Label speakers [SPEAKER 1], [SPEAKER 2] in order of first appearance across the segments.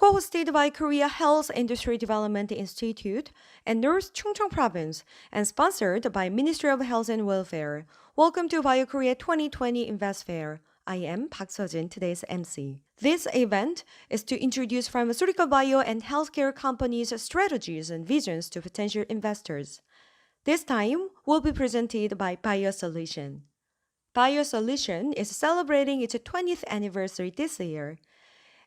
[SPEAKER 1] co-hosted by Korea Health Industry Development Institute and North Chungcheong Province, and sponsored by Ministry of Health and Welfare. Welcome to BioKorea 2020 Invest Fair. I am Park Seo-jin, today's MC. This event is to introduce pharmaceutical bio and healthcare companies' strategies and visions to potential investors. This time will be presented by Biosolution. Biosolution is celebrating its 20th anniversary this year.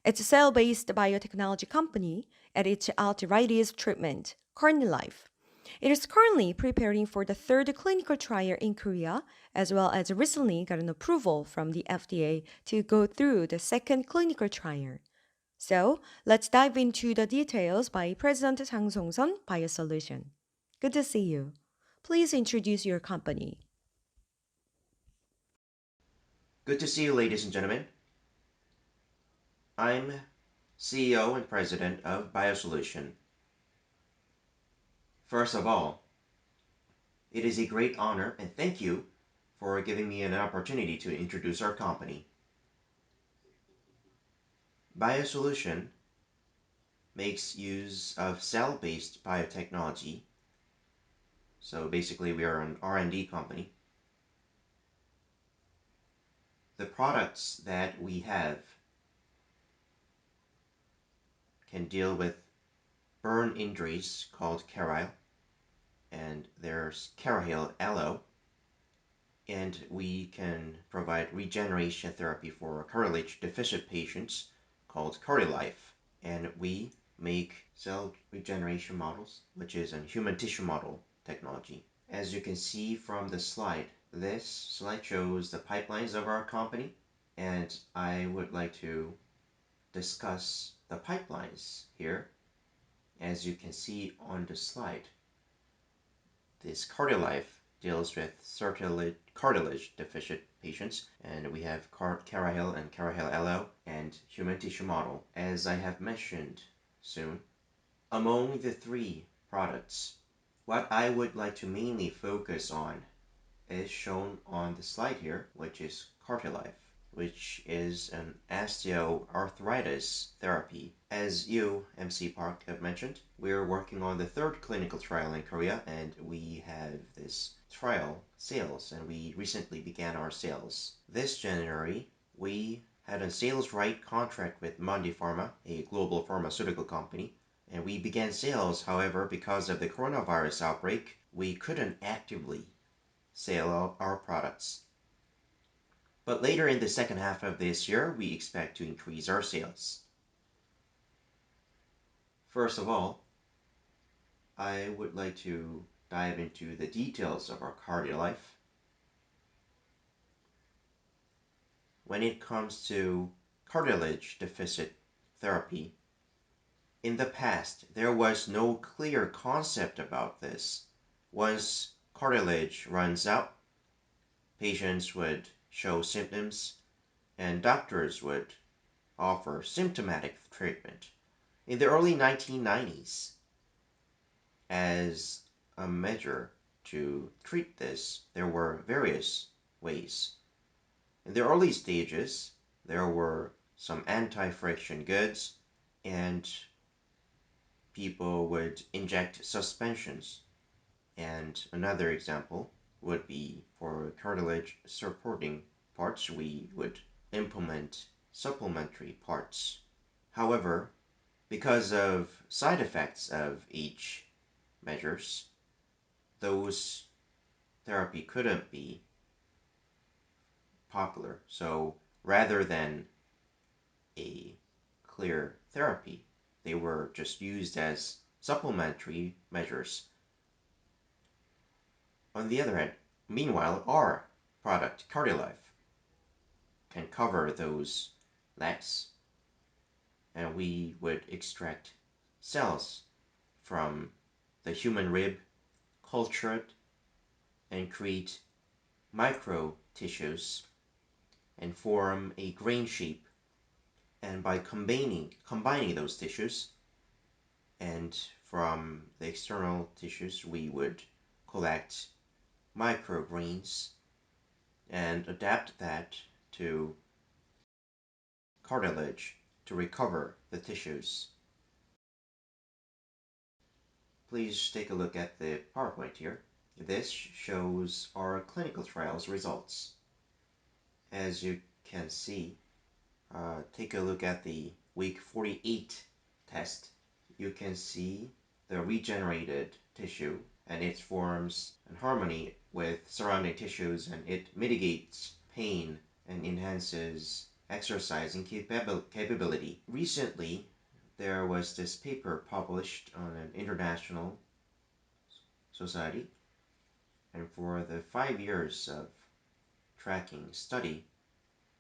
[SPEAKER 1] It's a cell-based biotechnology company at its arthritis treatment, Cartilage. It is currently preparing for the third clinical trial in Korea, as well as recently got an approval from the FDA to go through the second clinical trial. So, let's dive into the details by President Sang Song-sun, Biosolution. Good to see you. Please introduce your company.
[SPEAKER 2] Good to see you, ladies and gentlemen. I'm CEO and President of Biosolution. First of all, it is a great honor and thank you for giving me an opportunity to introduce our company. Biosolution makes use of cell-based biotechnology. So basically we are an R&D company. The products that we have can deal with burn injuries called Cartilage, and there's Cartilage aloe, and we can provide regeneration therapy for cartilage deficient patients called Cartilage. And we make cell regeneration models, which is a human tissue model technology. As you can see from the slide, this slide shows the pipelines of our company, and I would like to discuss the pipelines here. As you can see on the slide, this Cartilage deals with cartilage deficient patients, and we have Carahil and Carahil aloe and human tissue model, as I have mentioned soon. Among the three products, what I would like to mainly focus on is shown on the slide here, which is Cartilage, which is an osteoarthritis therapy. As you, MC Park, have mentioned, we're working on the third clinical trial in Korea, and we have this trial sales, and we recently began our sales. This January, we had a sales right contract with Mundi Pharma, a global pharmaceutical company, and we began sales. However, because of the coronavirus outbreak, we couldn't actively sell our products. But later in the second half of this year, we expect to increase our sales. First of all, I would like to dive into the details of our Cartilage. When it comes to cartilage deficit therapy, in the past, there was no clear concept about this. Once cartilage runs out, patients would show symptoms, and doctors would offer symptomatic treatment. In the early 1990s, as a measure to treat this, there were various ways. In the early stages, there were some anti-friction goods, and people would inject suspensions. And another example would be for cartilage supporting parts, we would implement supplementary parts. However, because of side effects of each measures, those therapy couldn't be popular. So rather than a clear therapy, they were just used as supplementary measures. On the other hand, meanwhile, our product, Cartilage, can cover those lacks, and we would extract cells from the human rib, culture it, and create micro tissues and form a grain shape. And by combining those tissues, and from the external tissues, we would collect micrograins and adapt that to cartilage to recover the tissues. Please take a look at the PowerPoint here. This shows our clinical trials results. As you can see, take a look at the week 48 test. You can see the regenerated tissue, and it forms in harmony with surrounding tissues, and it mitigates pain and enhances exercising capability. Recently, there was this paper published on an international society, and for the 5 years of tracking study,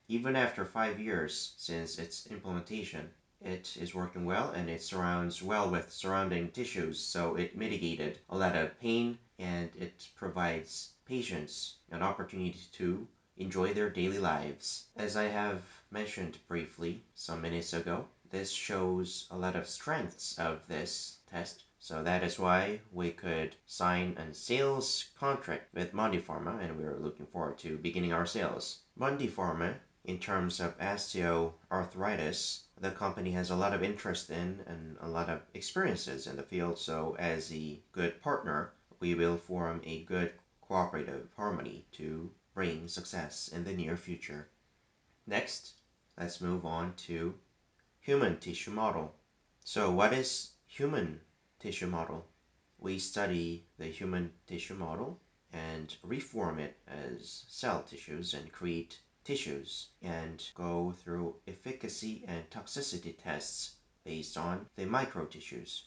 [SPEAKER 2] even after 5 years since its implementation, it is working well and it surrounds well with surrounding tissues, so it mitigated a lot of pain and it provides patients an opportunity to enjoy their daily lives. As I have mentioned briefly some minutes ago, this shows a lot of strengths of this test. So that is why we could sign a sales contract with Mundipharma, and we're looking forward to beginning our sales. Mundipharma, in terms of osteoarthritis, the company has a lot of interest in and a lot of experiences in the field, so as a good partner, we will form a good cooperative harmony to bring success in the near future. Next, let's move on to human tissue model. So what is human tissue model? We study the human tissue model and reform it as cell tissues and create tissues and go through efficacy and toxicity tests based on the microtissues.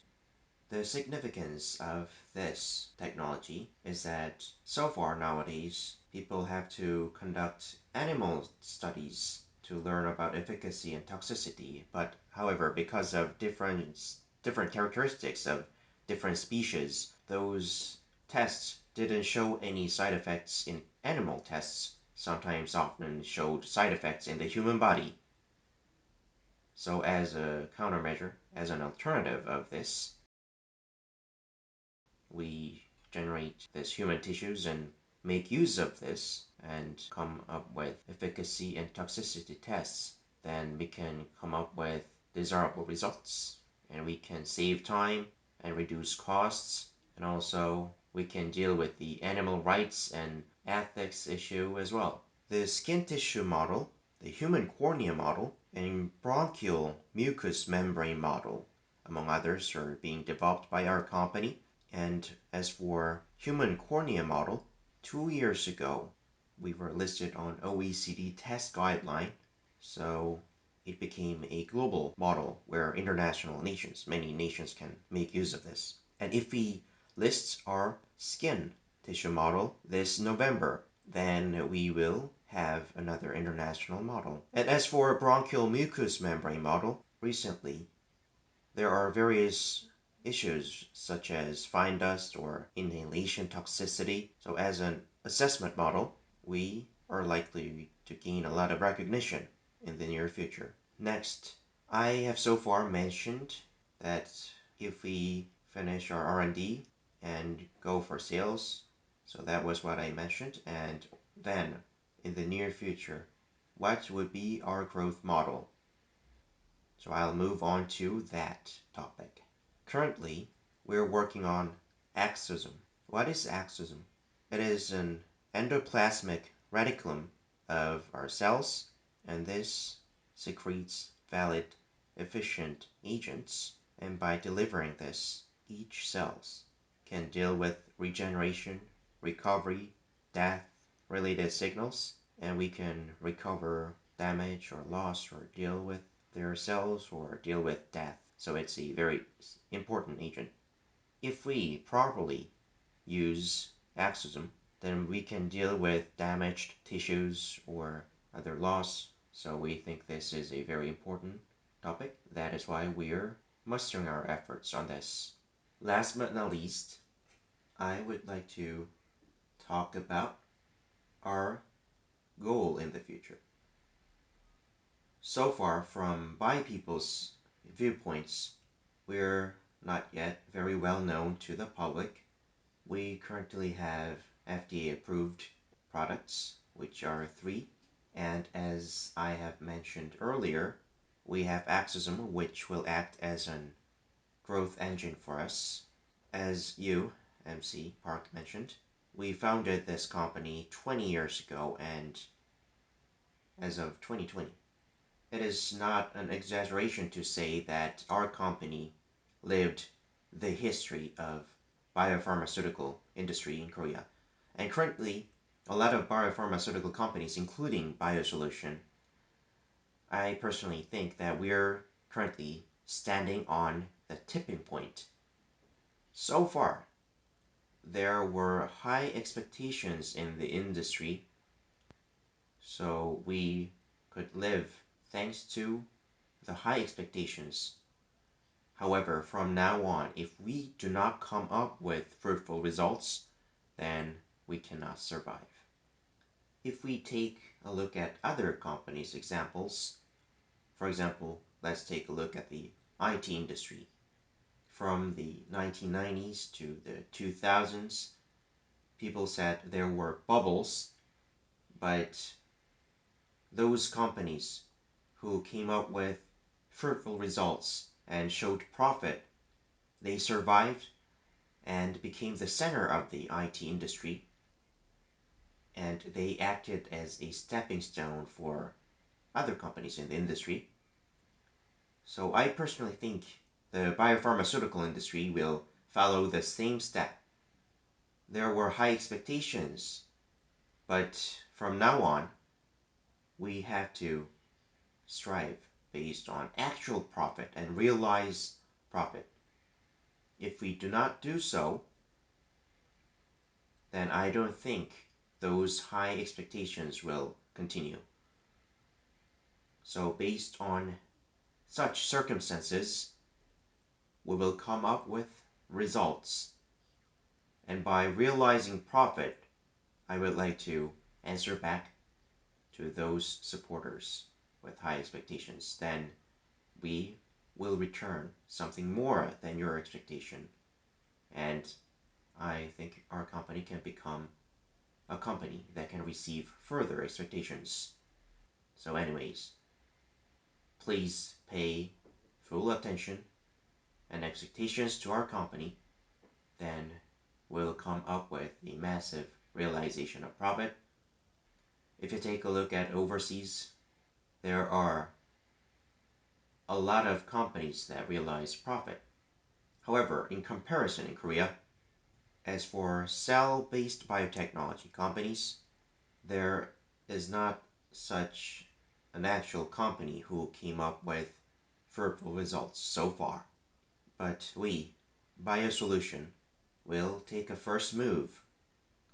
[SPEAKER 2] The significance of this technology is that so far nowadays people have to conduct animal studies to learn about efficacy and toxicity, but however, because of different characteristics of different species, those tests didn't show any side effects in animal tests, sometimes often showed side effects in the human body. So as a countermeasure, as an alternative of this, we generate this human tissues and make use of this and come up with efficacy and toxicity tests, then we can come up with desirable results and we can save time and reduce costs, and also we can deal with the animal rights and ethics issue as well. The skin tissue model, the human cornea model, and bronchial mucous membrane model, among others, are being developed by our company. And as for human cornea model, 2 years ago, we were listed on OECD test guideline, so it became a global model where international nations, many nations can make use of this. And if we list our skin tissue model this November, then we will have another international model. And as for a bronchial mucous membrane model, recently there are various issues such as fine dust or inhalation toxicity. So as an assessment model, we are likely to gain a lot of recognition in the near future. Next, I have so far mentioned that if we finish our R&D and go for sales, so that was what I mentioned, and then in the near future, what would be our growth model? So I'll move on to that topic. Currently, we're working on exosome. What is exosome? It is an endoplasmic reticulum of our cells, and this secretes valid, efficient agents, and by delivering this, each cells can deal with regeneration, recovery, death related signals, and we can recover damage or loss or deal with their cells or deal with death. So it's a very important agent. If we properly use exosome, then we can deal with damaged tissues or other loss. So we think this is a very important topic. That is why we're mustering our efforts on this. Last but not least, I would like to talk about our goal in the future. So far, from by people's viewpoints, we're not yet very well known to the public. We currently have FDA approved products, which are 3, and as I have mentioned earlier, We have Axism, which will act as an growth engine for us. As you, MC Park, mentioned, we founded this company 20 years ago, and as of 2020, it is not an exaggeration to say that our company lived the history of biopharmaceutical industry in Korea. And currently, a lot of biopharmaceutical companies, including Biosolution, I personally think that we're currently standing on the tipping point. So far, there were high expectations in the industry, so we could live thanks to the high expectations. However, from now on, if we do not come up with fruitful results, then we cannot survive. If we take a look at other companies' examples, for example, let's take a look at the IT industry. From the 1990s to the 2000s, people said there were bubbles, but those companies who came up with fruitful results and showed profit, they survived and became the center of the IT industry, and they acted as a stepping stone for other companies in the industry. So I personally think the biopharmaceutical industry will follow the same step. There were high expectations, but from now on, we have to strive based on actual profit and realize profit. If we do not do so, then I don't think those high expectations will continue. So, based on such circumstances, we will come up with results. And by realizing profit, I would like to answer back to those supporters with high expectations. Then we will return something more than your expectation. And I think our company can become a company that can receive further expectations. So, anyways, please pay full attention and expectations to our company, then we'll come up with a massive realization of profit. If you take a look at overseas, there are a lot of companies that realize profit. However, in comparison in Korea, as for cell-based biotechnology companies, there is not such an actual company who came up with fruitful results so far. But we, Biosolution, will take a first move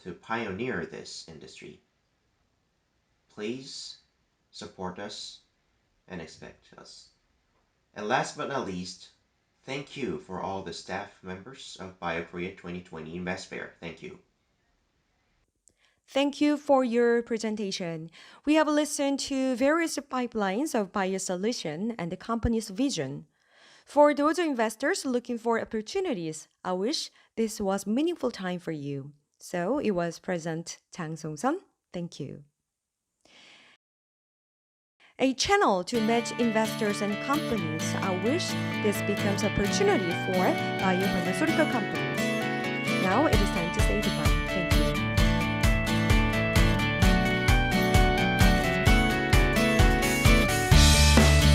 [SPEAKER 2] to pioneer this industry. Please support us and expect us. And last but not least, thank you for all the staff members of BioKorea 2020 Invest Fair. Thank you.
[SPEAKER 1] Thank you for your presentation. We have listened to various pipelines of Biosolution and the company's vision. For those investors looking for opportunities, I wish this was meaningful time for you. So it was President Chang Song-sun. Thank you. A channel to match investors and companies. I wish this becomes opportunity for biopharmaceutical companies. Now it is time to say goodbye.